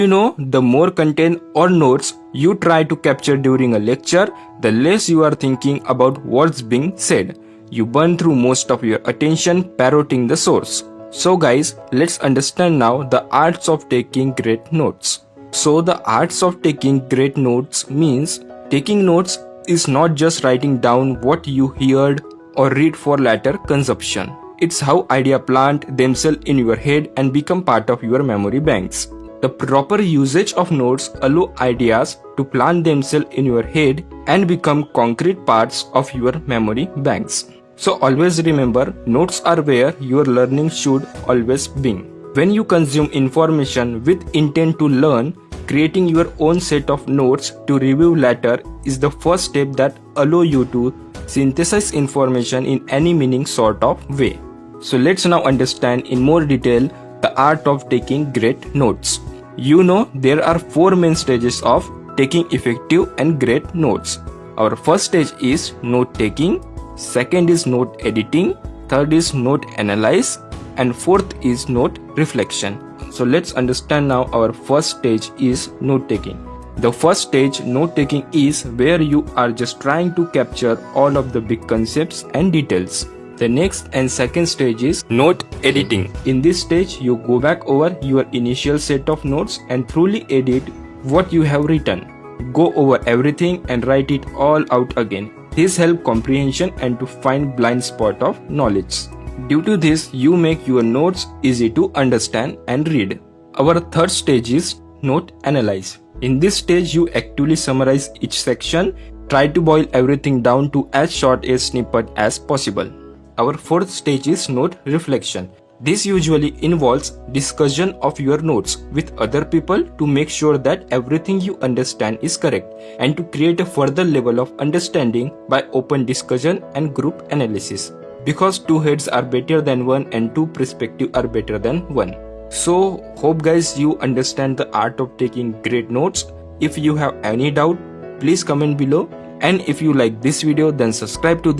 You know, the more content or notes you try to capture during a lecture, the less you are thinking about what's being said. You burn through most of your attention parroting the source. So guys, let's understand now the arts of taking great notes. So the arts of taking great notes means taking notes is not just writing down what you heard or read for later consumption. It's how ideas plant themselves in your head and become part of your memory banks. The proper usage of notes allow ideas to plant themselves in your head and become concrete parts of your memory banks. So always remember, notes are where your learning should always be. When you consume information with intent to learn, creating your own set of notes to review later is the first step that allow you to synthesize information in any meaning sort of way. So let's now understand in more detail the art of taking great notes. You know, there are 4 main stages of taking effective and great notes. Our first stage is note taking, second is note editing, third is note analyze, and fourth is note reflection. So let's understand now our first stage is note taking. The first stage, note taking, is where you are just trying to capture all of the big concepts and details. The next and second stage is note editing. In this stage, you go back over your initial set of notes and truly edit what you have written. Go over everything and write it all out again. This helps comprehension and to find blind spot of knowledge. Due to this, you make your notes easy to understand and read. Our third stage is note analyze. In this stage, you actively summarize each section, try to boil everything down to as short a snippet as possible. Our fourth stage is note reflection. This usually involves discussion of your notes with other people to make sure that everything you understand is correct and to create a further level of understanding by open discussion and group analysis. Because 2 heads are better than 1 and 2 perspectives are better than 1. So hope guys you understand the art of taking great notes. If you have any doubt, please comment below, and if you like this video then subscribe to this